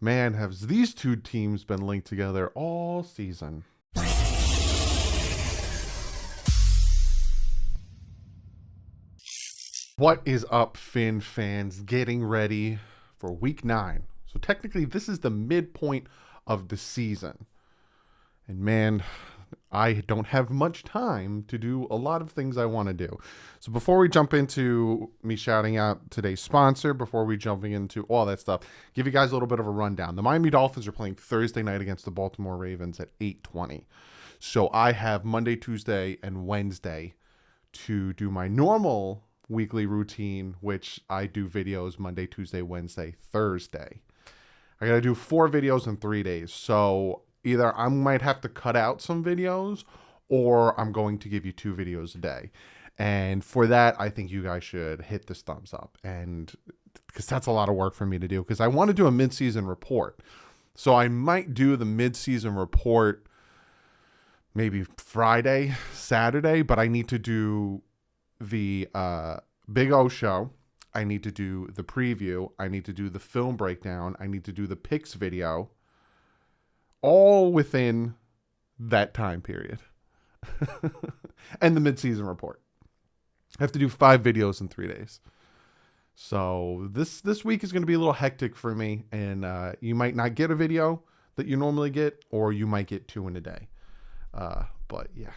Man, have these two teams been linked together all season. What is up, Finn fans? Getting ready for week 9. So technically, this is the midpoint of the season. And man, I don't have much time to do a lot of things I want to do. So before we jump into me shouting out today's sponsor, before we jumping into all that stuff, give you guys a little bit of a rundown. The Miami Dolphins are playing Thursday night against the Baltimore Ravens at 8:20. So I have Monday, Tuesday, and Wednesday to do my normal weekly routine, which I do videos Monday, Tuesday, Wednesday, Thursday. I got to do 4 videos in 3 days. So either I might have to cut out some videos or I'm going to give you 2 videos a day. And for that, I think you guys should hit this thumbs up, and because that's a lot of work for me to do, because I want to do a mid-season report. So I might do the mid-season report maybe Friday, Saturday, but I need to do the Big O show. I need to do the preview. I need to do the film breakdown. I need to do the picks video, all within that time period. And the mid-season report. I have to do 5 videos in 3 days. So this week is going to be a little hectic for me, and you might not get a video that you normally get, or you might get 2 in a day. But yeah,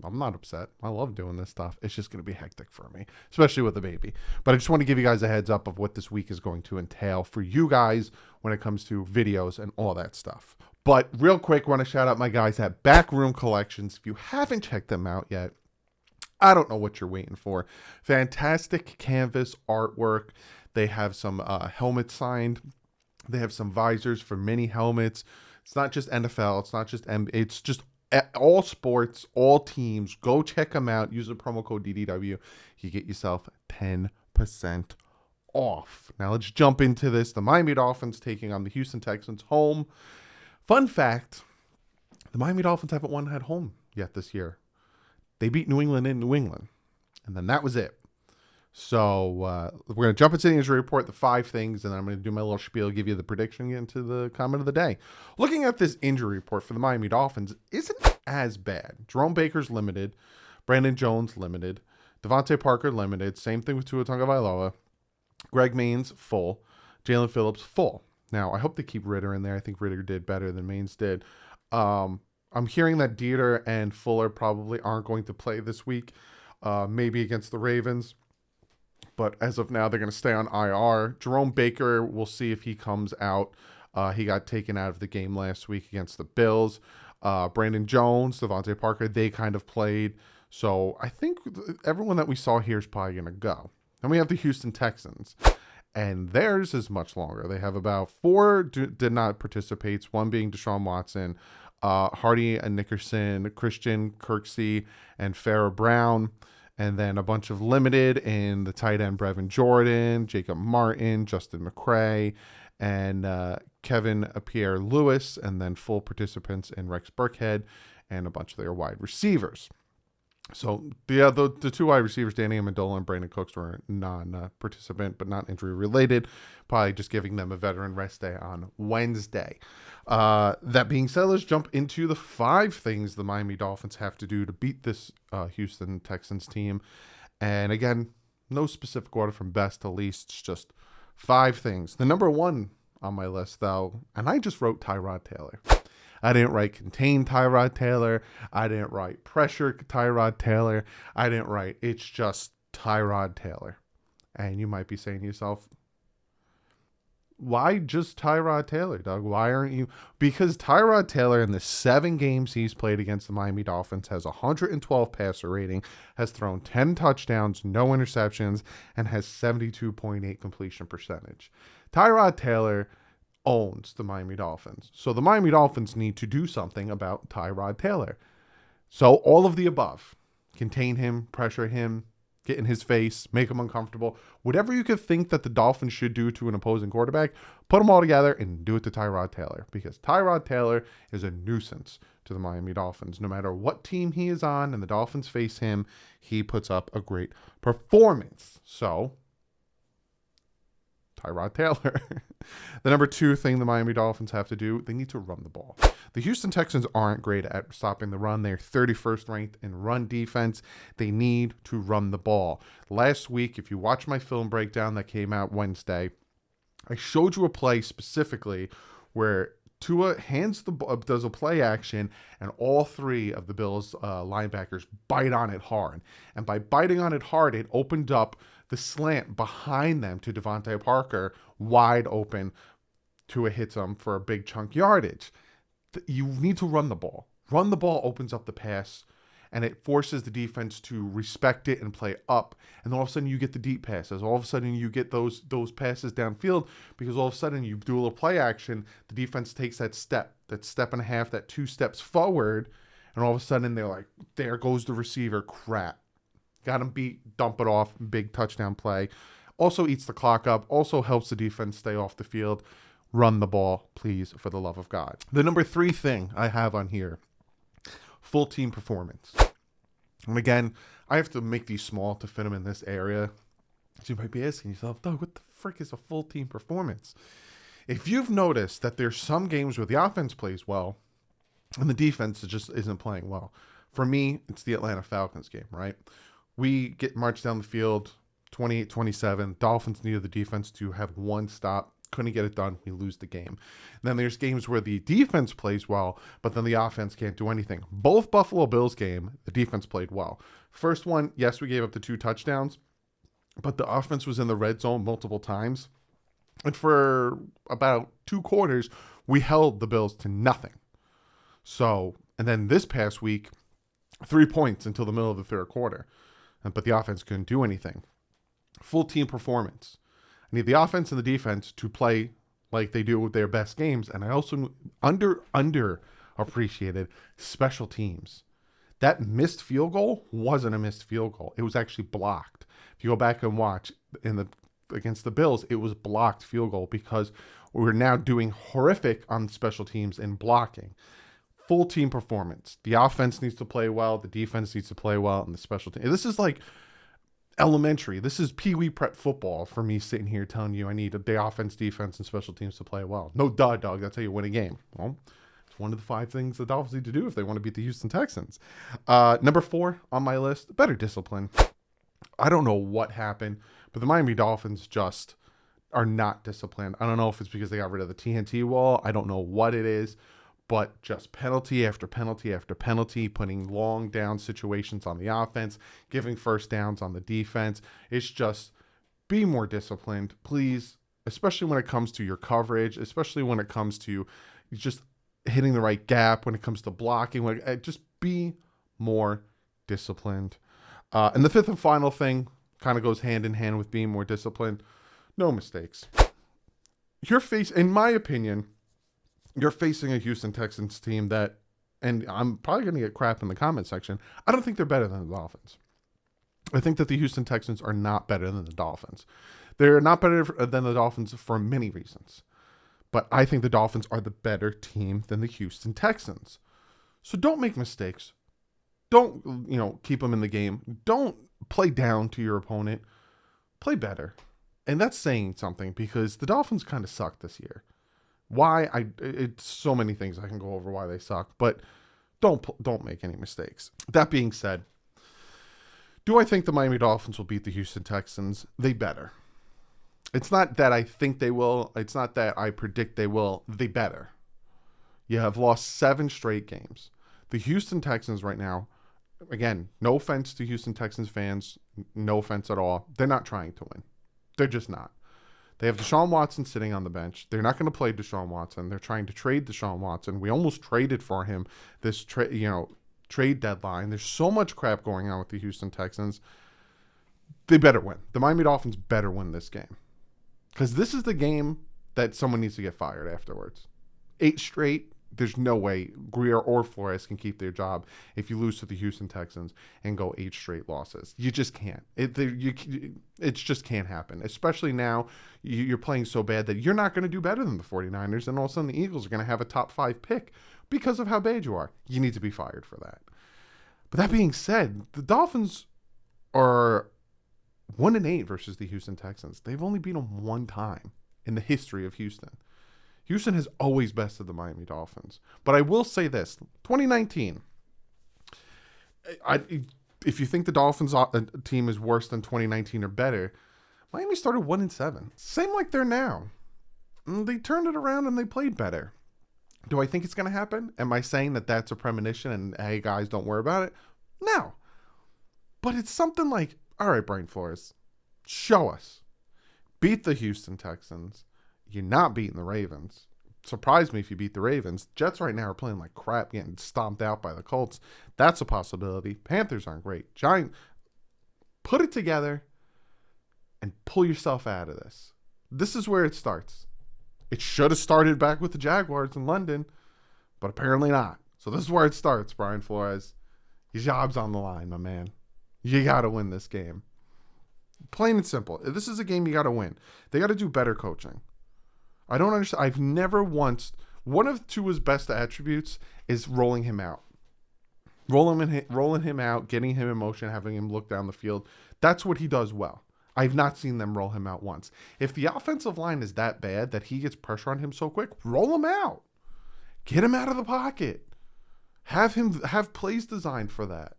I'm not upset. I love doing this stuff. It's just going to be hectic for me, especially with the baby. But I just want to give you guys a heads up of what this week is going to entail for you guys when it comes to videos and all that stuff. But real quick, want to shout out my guys at Backroom Collections. If you haven't checked them out yet, I don't know what you're waiting for. Fantastic canvas artwork. They have some helmets signed. They have some visors for mini helmets. It's not just NFL. It's not just it's just all sports, all teams. Go check them out. Use the promo code DDW. You get yourself 10% off. Now let's jump into this. The Miami Dolphins taking on the Houston Texans home. Fun fact, the Miami Dolphins haven't won at home yet this year. They beat New England in New England, and then that was it. So we're going to jump into the injury report, the 5 things, and then I'm going to do my little spiel, give you the prediction, get into the comment of the day. Looking at this injury report for the Miami Dolphins isn't as bad. Jerome Baker's limited. Brandon Jones limited. Devontae Parker limited. Same thing with Tua Tagovailoa. Greg Maines full. Jalen Phillips full. Now, I hope they keep Ritter in there. I think Ritter did better than Maines did. I'm hearing that Dieter and Fuller probably aren't going to play this week, maybe against the Ravens. But as of now, they're going to stay on IR. Jerome Baker, we'll see if he comes out. He got taken out of the game last week against the Bills. Brandon Jones, Devontae Parker, they kind of played. So I think everyone that we saw here is probably going to go. Then we have the Houston Texans, and theirs is much longer. They have about 4 did not participate, one being Deshaun Watson, Hardy and Nickerson, Christian Kirksey, and Farrah Brown. And then a bunch of limited in the tight end Brevin Jordan, Jacob Martin, Justin McCray, and Kevin Pierre-Louis, and then full participants in Rex Burkhead and a bunch of their wide receivers. So the 2 wide receivers, Danny Amendola and Brandon Cooks, were non-participant, but not injury-related. Probably just giving them a veteran rest day on Wednesday. That being said, let's jump into the 5 things the Miami Dolphins have to do to beat this Houston Texans team. And again, no specific order from best to least. It's just 5 things. The number 1 on my list, though, and I just wrote Tyrod Taylor. I didn't write contain Tyrod Taylor. I didn't write pressure Tyrod Taylor. I didn't write it's just Tyrod Taylor. And you might be saying to yourself, why just Tyrod Taylor, Doug? Why aren't you? Because Tyrod Taylor, in the 7 games he's played against the Miami Dolphins, has 112 passer rating, has thrown 10 touchdowns, no interceptions, and has 72.8 completion percentage. Tyrod Taylor owns the Miami Dolphins. So the Miami Dolphins need to do something about Tyrod Taylor. So all of the above. Contain him, pressure him, get in his face, make him uncomfortable. Whatever you could think that the Dolphins should do to an opposing quarterback, put them all together and do it to Tyrod Taylor. Because Tyrod Taylor is a nuisance to the Miami Dolphins. No matter what team he is on and the Dolphins face him, he puts up a great performance. So Tyrod Taylor. The number 2 thing the Miami Dolphins have to do, they need to run the ball. The Houston Texans aren't great at stopping the run. They're 31st ranked in run defense. They need to run the ball. Last week, if you watch my film breakdown that came out Wednesday, I showed you a play specifically where Tua does a play action, and all 3 of the Bills linebackers bite on it hard. And by biting on it hard, it opened up the slant behind them to Devontae Parker, wide open. Tua hits him for a big chunk yardage. You need to run the ball. Run the ball opens up the pass, and it forces the defense to respect it and play up. And then all of a sudden you get the deep passes. All of a sudden you get those passes downfield, because all of a sudden you do a little play action. The defense takes that step and a half, that 2 steps forward, and all of a sudden they're like, there goes the receiver. Crap. Got him beat, dump it off, big touchdown play. Also eats the clock up, also helps the defense stay off the field. Run the ball, please, for the love of God. The number 3 thing I have on here, full team performance. And again, I have to make these small to fit them in this area. So you might be asking yourself, Doug, what the frick is a full team performance? If you've noticed that there's some games where the offense plays well and the defense just isn't playing well. For me, it's the Atlanta Falcons game, right? We get marched down the field, 28-27. Dolphins needed the defense to have 1 stop. Couldn't get it done. We lose the game. And then there's games where the defense plays well, but then the offense can't do anything. Both Buffalo Bills game, the defense played well. First one, yes, we gave up the 2 touchdowns, but the offense was in the red zone multiple times. And for about 2 quarters, we held the Bills to nothing. So, and then this past week, 3 points until the middle of the 3rd quarter. But the offense couldn't do anything. Full team performance. I need the offense and the defense to play like they do with their best games. And I also underappreciated special teams. That missed field goal wasn't a missed field goal. It was actually blocked. If you go back and watch against the Bills, it was blocked field goal because we're now doing horrific on special teams in blocking. Full team performance. The offense needs to play well. The defense needs to play well. And the special team. This is like elementary. This is Pee-wee prep football for me sitting here telling you I need the offense, defense, and special teams to play well. No duh, dog. That's how you win a game. Well, it's one of the 5 things the Dolphins need to do if they want to beat the Houston Texans. Number 4 on my list, better discipline. I don't know what happened, but the Miami Dolphins just are not disciplined. I don't know if it's because they got rid of the TNT wall. I don't know what it is. But just penalty after penalty after penalty, putting long down situations on the offense, giving first downs on the defense. It's just be more disciplined, please, especially when it comes to your coverage, especially when it comes to just hitting the right gap, when it comes to blocking. Just be more disciplined. And the 5th and final thing kind of goes hand in hand with being more disciplined. No mistakes. In my opinion, you're facing a Houston Texans team that, and I'm probably going to get crap in the comment section, I don't think they're better than the Dolphins. I think that the Houston Texans are not better than the Dolphins. They're not better than the Dolphins for many reasons. But I think the Dolphins are the better team than the Houston Texans. So don't make mistakes. Don't, keep them in the game. Don't play down to your opponent. Play better. And that's saying something because the Dolphins kind of suck this year. Why? It's so many things I can go over why they suck, but don't make any mistakes. That being said, do I think the Miami Dolphins will beat the Houston Texans? They better. It's not that I think they will. It's not that I predict they will. They better. You have lost 7 straight games. The Houston Texans right now, again, no offense to Houston Texans fans, no offense at all. They're not trying to win. They're just not. They have Deshaun Watson sitting on the bench. They're not going to play Deshaun Watson. They're trying to trade Deshaun Watson. We almost traded for him this trade deadline. There's so much crap going on with the Houston Texans. They better win. The Miami Dolphins better win this game. Because this is the game that someone needs to get fired afterwards. 8 straight. There's no way Greer or Flores can keep their job if you lose to the Houston Texans and go 8 straight losses. You just can't. It just can't happen. Especially now, you're playing so bad that you're not going to do better than the 49ers, and all of a sudden the Eagles are going to have a top 5 pick because of how bad you are. You need to be fired for that. But that being said, the Dolphins are 1-8 versus the Houston Texans. They've only beat them one time in the history of Houston. Houston has always bested the Miami Dolphins. But I will say this, 2019, if you think the Dolphins team is worse than 2019 or better, Miami started 1-7. Same like they're now. They turned it around and they played better. Do I think it's going to happen? Am I saying that that's a premonition and, hey, guys, don't worry about it? No. But it's something like, all right, Brian Flores, show us. Beat the Houston Texans. You're not beating the Ravens. Surprise me if you beat the Ravens. Jets right now are playing like crap, getting stomped out by the Colts. That's a possibility. Panthers aren't great. Giant, put it together and pull yourself out of this. This is where it starts. It should have started back with the Jaguars in London, but apparently not. So this is where it starts, Brian Flores. Your job's on the line, my man. You got to win this game. Plain and simple. This is a game you got to win. They got to do better coaching. I don't understand. I've never once... One of Tua's best attributes is rolling him out. Rolling him out, getting him in motion, having him look down the field. That's what he does well. I've not seen them roll him out once. If the offensive line is that bad that he gets pressure on him so quick, roll him out. Get him out of the pocket. Have plays designed for that.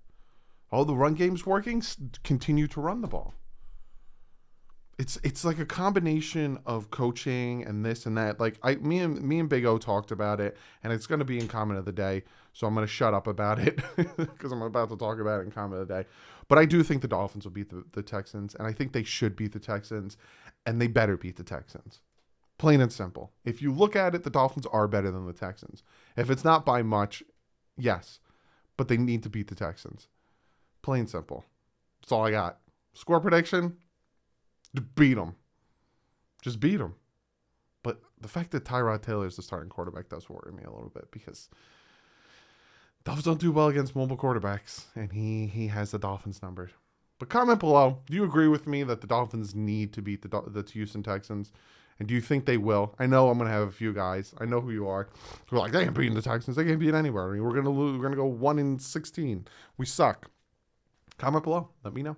Oh, the run game's working. Continue to run the ball. It's like a combination of coaching and this and that. Like me and Big O talked about it, and it's going to be in comment of the day. So I'm going to shut up about it because I'm about to talk about it in comment of the day. But I do think the Dolphins will beat the Texans, and I think they should beat the Texans, and they better beat the Texans. Plain and simple. If you look at it, the Dolphins are better than the Texans. If it's not by much, yes, but they need to beat the Texans. Plain simple. That's all I got. Score prediction. Beat them. Just beat them. But the fact that Tyrod Taylor is the starting quarterback does worry me a little bit because Dolphins don't do well against mobile quarterbacks, and he has the Dolphins numbered. But comment below. Do you agree with me that the Dolphins need to beat the Houston Texans? And do you think they will? I know I'm going to have a few guys. I know who you are. Who are like, they ain't beating the Texans. They can't beat anywhere. I mean, we're going to lose. We're going to go 1-16. We suck. Comment below. Let me know.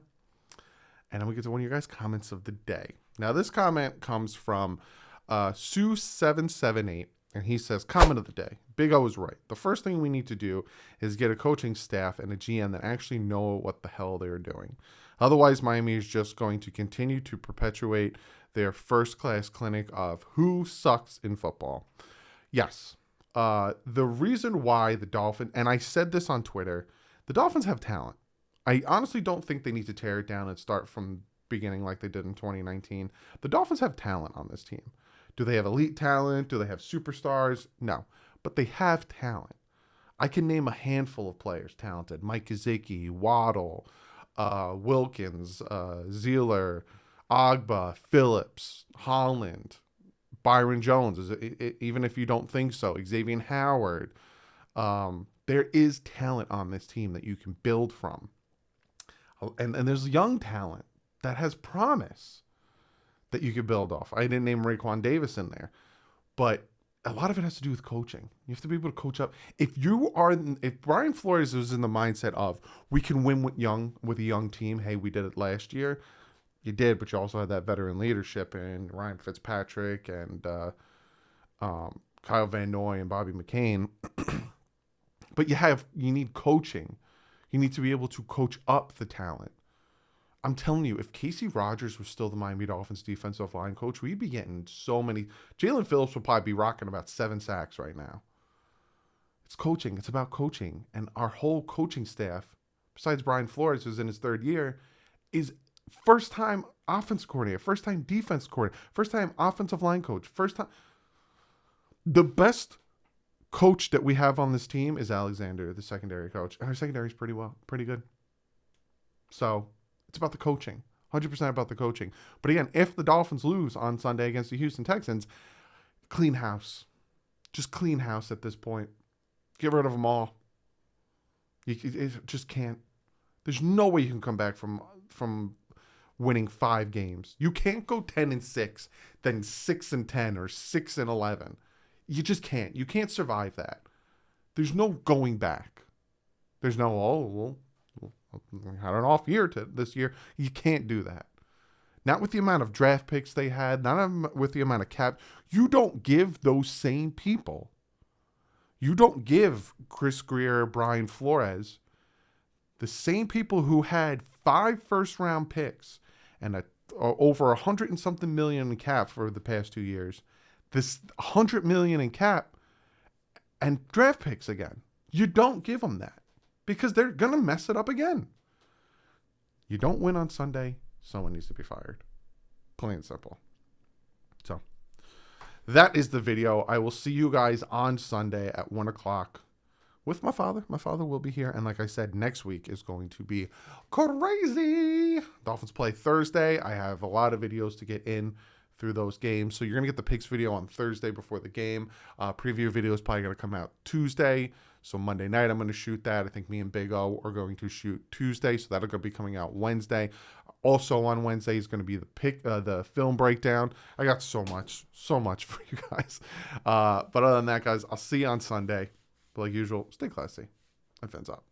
And then we get to one of your guys' comments of the day. Now, this comment comes from Sue778, and he says, comment of the day. Big O is right. The first thing we need to do is get a coaching staff and a GM that actually know what the hell they're doing. Otherwise, Miami is just going to continue to perpetuate their first-class clinic of who sucks in football. Yes. The reason why the Dolphins, and I said this on Twitter, the Dolphins have talent. I honestly don't think they need to tear it down and start from beginning like they did in 2019. The Dolphins have talent on this team. Do they have elite talent? Do they have superstars? No. But they have talent. I can name a handful of players talented. Mike Gesicki, Waddle, Wilkins, Zeeler, Agba, Phillips, Holland, Byron Jones, even if you don't think so, Xavier Howard. There is talent on this team that you can build from. And there's young talent that has promise that you could build off. I didn't name Raekwon Davis in there, but a lot of it has to do with coaching. You have to be able to coach up. If Brian Flores was in the mindset of we can win with a young team, hey, we did it last year. You did, but you also had that veteran leadership in Ryan Fitzpatrick and Kyle Van Noy and Bobby McCain. But you need coaching. You need to be able to coach up the talent. I'm telling you, if Casey Rogers was still the Miami Dolphins defensive line coach, we'd be getting so many. Jalen Phillips would probably be rocking about 7 sacks right now. It's coaching. It's about coaching. And our whole coaching staff, besides Brian Flores, who's in his 3rd year, is first-time offense coordinator, first-time defense coordinator, first-time offensive line coach, first-time. The best coach that we have on this team is Alexander, the secondary coach. And our secondary is pretty good. So it's about the coaching, 100% about the coaching. But again, if the Dolphins lose on Sunday against the Houston Texans, clean house. Just clean house at this point. Get rid of them all. You just can't. There's no way you can come back from winning 5 games. You can't go 10-6, then 6-10 or 6-11. You just can't. You can't survive that. There's no going back. There's no, I had an off year this year. You can't do that. Not with the amount of draft picks they had, not with the amount of cap. You don't give those same people. You don't give Chris Greer, Brian Flores, the same people who had 5 first-round picks and over 100 and something million in cap for the past 2 years, this 100 million in cap and draft picks again. You don't give them that because they're going to mess it up again. You don't win on Sunday, someone needs to be fired. Plain and simple. So that is the video. I will see you guys on Sunday at 1 o'clock with my father. My father will be here. And like I said, next week is going to be crazy. Dolphins play Thursday. I have a lot of videos to get in through those games. So you're going to get the picks video on Thursday before the game. Preview video is probably going to come out Tuesday. So Monday night, I'm going to shoot that. I think me and Big O are going to shoot Tuesday. So that'll be coming out Wednesday. Also on Wednesday is going to be the film breakdown. I got so much for you guys. But other than that, guys, I'll see you on Sunday. But like usual, stay classy and fins up.